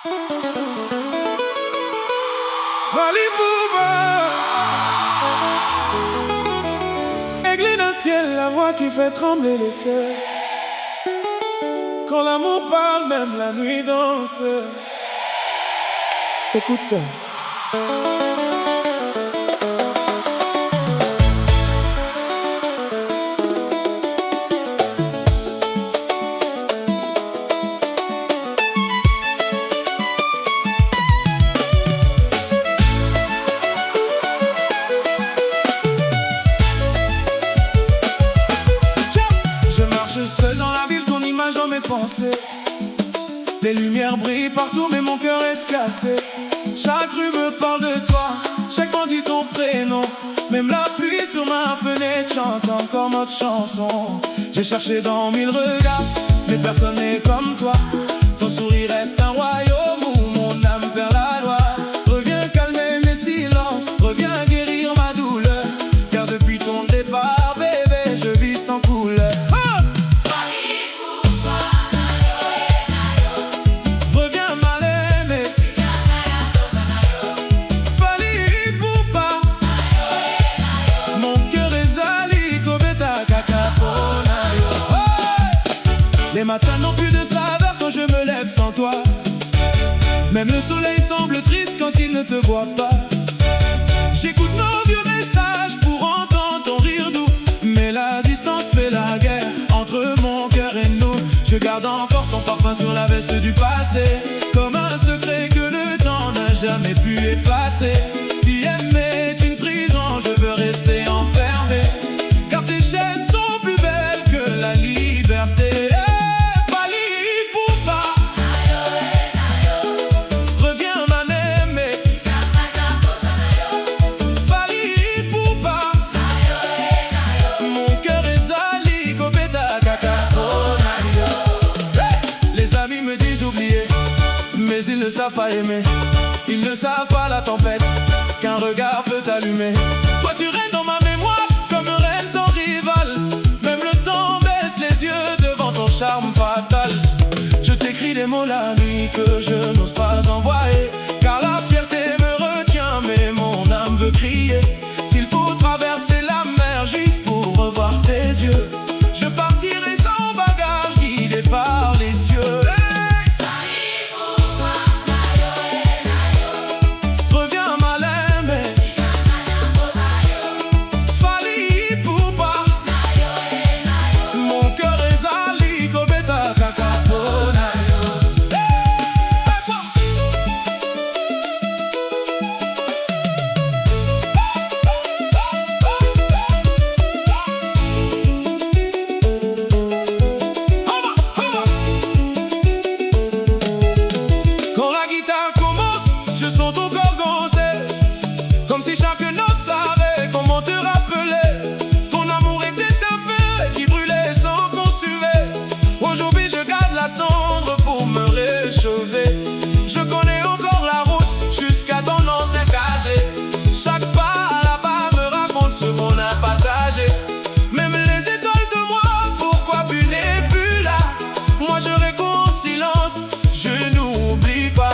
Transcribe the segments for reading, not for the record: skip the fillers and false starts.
Fally Ipupa. Aigle dans le ciel, la voix qui fait trembler les cœurs. Quand l'amour parle, même la nuit danse. Écoute ça. Seul dans la ville, ton image dans mes pensées. Les lumières brillent partout, mais mon cœur est cassé. Chaque rue me parle de toi, chaque vent dit ton prénom. Même la pluie sur ma fenêtre chante encore notre chanson. J'ai cherché dans 1000 regards, mais personne n'est comme toi. Ton sourire reste un royaume où mon âme perd la loi. Reviens calmer mes silences, reviens guérir ma douleur. Car depuis ton départ, bébé, je vis sans couleur. Les matins n'ont plus de saveur quand je me lève sans toi. Même le soleil semble triste quand il ne te voit pas. J'écoute nos vieux messages pour entendre ton rire doux. Mais la distance fait la guerre entre mon cœur et nous. Je garde encore ton parfum sur la veste du passé, comme un secret que le temps n'a jamais pu effacer. Si aimer est une prison, je veux rester enfermé, car tes chaînes sont plus belles que la liberté. Mais ils ne savent pas aimer, ils ne savent pas la tempête qu'un regard peut allumer. Toi tu règnes dans ma mémoire comme une reine sans rival. Même le temps baisse les yeux devant ton charme fatal. Je t'écris des mots la nuit que je n'ose pas envoyer, car la fierté me retient mais mon âme veut crier. S'il faut traverser la mer juste pour revoir tes yeux, je partirai sans bagage guidé par les cieux. Comme si chaque note savait comment te rappeler. Ton amour était un feu qui brûlait sans consumer. Aujourd'hui je garde la cendre pour me réchauffer. Je connais encore la route jusqu'à ton ancien casier. Chaque pas là-bas me raconte ce qu'on a partagé. Même les étoiles de moi, pourquoi tu n'es plus là? Moi je récolte en silence, je n'oublie pas.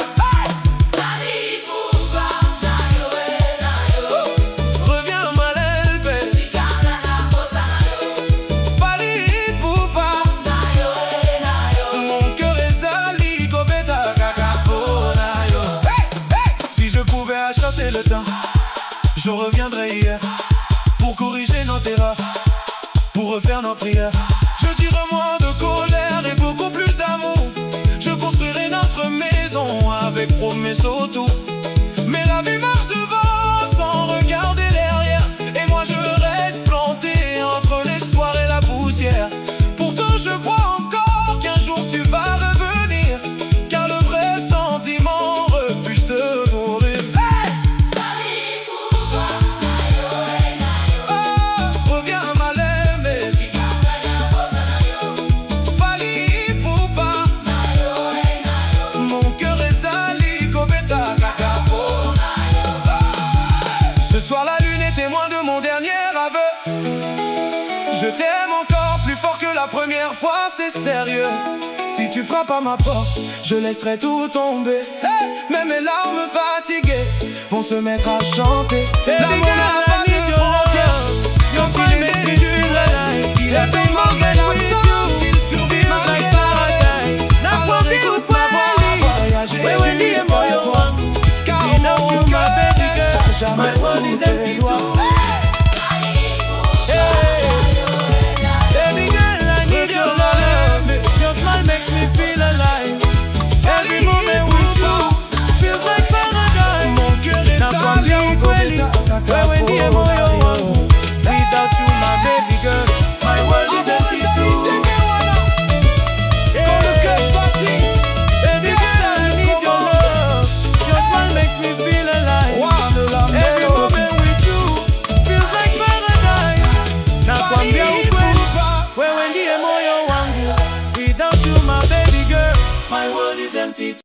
Le temps, je reviendrai hier pour corriger nos terreurs, pour refaire nos prières. Je dirai moins de colère et beaucoup plus d'amour. Je construirai notre maison avec promesses autour. Mais la vie marche devant sans regarder derrière, et moi je reste planté entre l'espoir et la poussière. Pourtant je crois encore qu'un jour tu vas revenir, car le vrai sentiment refuse de mourir. Ce soir la lune est témoin de mon dernier aveu. Je t'aime encore plus fort que la première fois, c'est sérieux. Si tu frappes à ma porte, je laisserai tout tomber. Même mes larmes fatiguées vont se mettre à chanter. L'amour n'a pas de frontières. Quand il est dur, il est tout malgré l'absence. Il survit malgré la. Alors écoute ma voix, voyager jusqu'à toi. Car au monde, t'as jamais